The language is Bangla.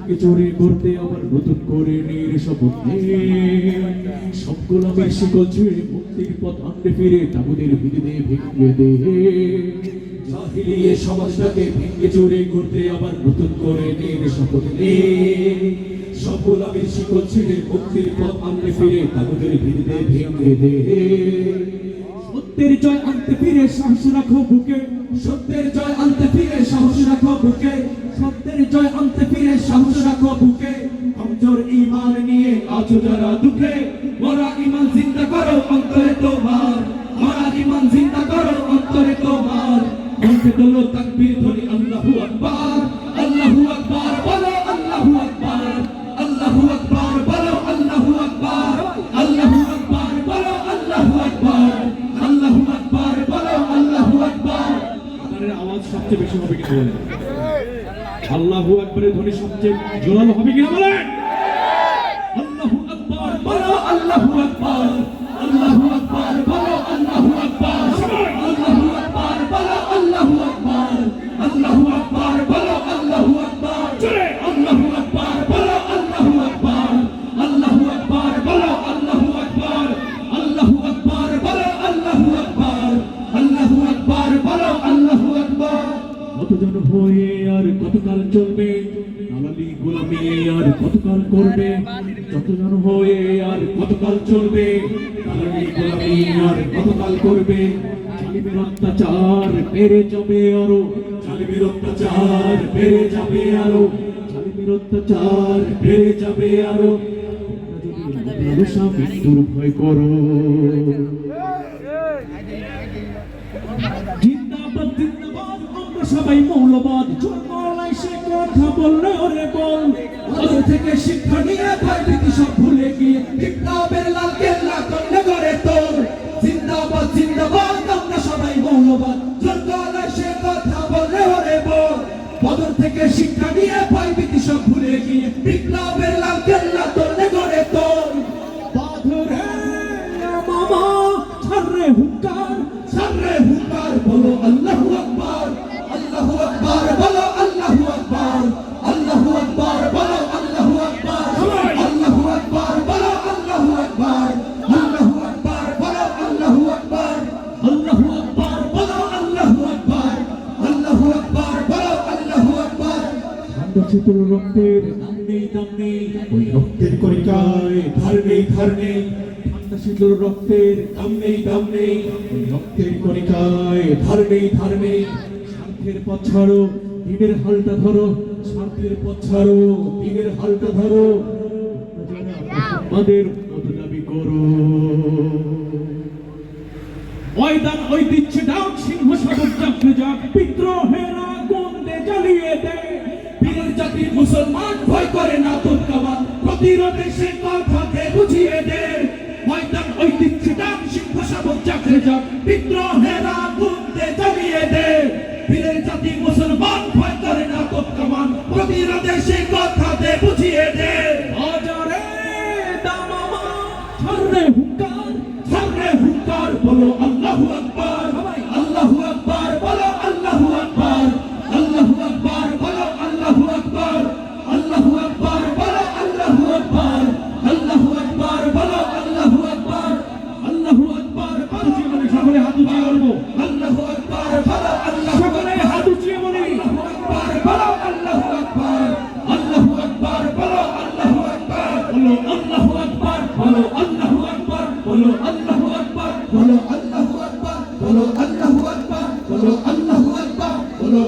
ভেঙে চুরি করতে আবার নতুন করে নীর শপথ নিয়ে সব গোলামের শিকল ছিঁড়ে মুক্তির পথ আনতে ফিরে তাগুদের বিদে ভেঙে দে জাহিলিয়া সমাজটাকে ভেঙে চুরি করতে আবার নতুন করে নীর শপথ নিয়ে সব গোলামের শিকল ছিঁড়ে মুক্তির পথ আনতে ফিরে তাগুদের বিদে ভেঙে দে সত্যের জয় আনতে ফিরে সাহস রাখো বুকে সত্যের জয় আনতে ফিরে সাহস রাখো বুকে সত্যের জয় আনতে ফিরে সাহস রাখো বুকে কমজোর ঈমান নিয়ে আছো যারা দুঃখে মোরা ঈমান জিন্দা করো অন্তরে তোমার মোরা ঈমান জিন্দা করো অন্তরে তোমার কণ্ঠে তোলো তাকবীর ধ্বনি আল্লাহু আকবার বলো আল্লাহু আকবার আল্লাহু আকবার বলো আল্লাহু আকবার আল্লাহু আকবার বলো আল্লাহু আকবার আল্লাহু আকবার বলো আল্লাহু আকবার আপনাদের আওয়াজ সবচেয়ে বেশি হবে কিনা বলেন আল্লাহু আকবারের ধ্বনি সবচেয়ে জোরালো হবে কিনা বলেন আল্লাহু আকবার বলো আল্লাহু আকবার আল্লাহু আকবার বলো আল্লাহু আকবার আল্লাহু আকবার বলো আল্লাহু আকবার আল্লাহু আকবার বলো আল্লাহু আকবার জোরে আল্লাহু আকবার বলো আল্লাহু আকবার আল্লাহু আকবার বলো আল্লাহু আকবার আল্লাহু আকবার বলো আল্লাহু আকবার আল্লাহু আকবার বলো আল্লাহু আকবার কতজন হয়ে আর কতকাল চলবে দালালি গোলামি আর কতকাল করবে যতজন হয়ে আর কতকাল চলবে দালালি গোলামি আর কতকাল করবে জালিমের অত্যাচার বেড়ে যাবে আরো জালিমের অত্যাচার বেড়ে যাবে আরো জালিমের অত্যাচার বেড়ে যাবে আরো মৃত্যুর ভয় করো জিন্দাবাদ জিন্দাবাদ আমরা সবাই মৌলবাদ জন্মলাই সে কথা বললে ওরে বল ওদের থেকে শিক্ষা নিয়ে ভয়ভীতি সব ভুলে গিয়ে বিপ্লবের লাল কেল্লা করলে গড়ে তোর জিন্দাবাদ জিন্দাবাদ আমরা সবাই মৌলবাদ জন্মলাই সে কথা বললে ওরে বল ওদের থেকে শিক্ষা নিয়ে ভয়ভীতি সব ভুলে গিয়ে বিপ্লবের লাল কেল্লা করলে গড়ে তোর বাধরে মামা ছাড়রে হুঙ্কার বলো আল্লাহু আকবার বলো আল্লাহু আকবার আল্লাহু আকবার বলো আল্লাহু আকবার আল্লাহু আকবার বলো আল্লাহু আকবার আল্লাহু আকবার বলো আল্লাহু আকবার আল্লাহু আকবার বলো আল্লাহু আকবার আল্লাহু আকবার বলো আল্লাহু আকবার ঠান্ডা শীতল রক্তের দাম নেই ওই রক্তের কণিকায় ধার নেই ঠান্ডা শীতল রক্তের দাম নেই ওই রক্তের কণিকায় ধার নেই স্বার্থের পথ ছাড়ো দিনের হালটা ধরো স্বার্থের পথ ছাড়ো দিনের হালটা ধরো আমাদের মত দাবি করো ময়দান ঐতিহ্য দাও সিংহ সাগর চাকরি যাক বিদ্রোহের আগুন দে জ্বালিয়ে দে বীরের জাতি মুসলমান ভয় করে না তোর কামান প্রতিরোধে সে কথাকে বুঝিয়ে দে ময়দান ঐতিহ্য দাও সিংহ সাগর চাকরি যাক বিদ্রোহের আগুন দে জ্বালিয়ে দে বীরের জাতি মুসলমান ভয় করে না তোর কামান প্রতিরোধে সে কথাকে বুঝিয়ে দে হাজারে দামামা ছাড়রে হুঙ্কার বলো আল্লাহু আকবার আল্লাহু আকবার বলো আল্লাহু আকবার আল্লাহু আকবার বলো আল্লাহু আকবার আল্লাহু আকবার বলো আল্লাহু আকবার আল্লাহু আকবার বলো আল্লাহু আকবার আল্লাহু আকবার বলো সকলে হাত উঁচিয়ে বলবো আল্লাহু আকবার বলো আল্লাহু সকলে হাত উঁচিয়ে বলি আল্লাহু আকবার বলো আল্লাহু আকবার আল্লাহু আকবার বলো আল্লাহু আকবার বলো আল্লাহু আকবার বলো আল্লাহু আকবার বলো আল্লাহু আকবার বলো আল্লাহু আকবার বলো আল্লাহু আকবার বলো আল্লাহু আকবার বলো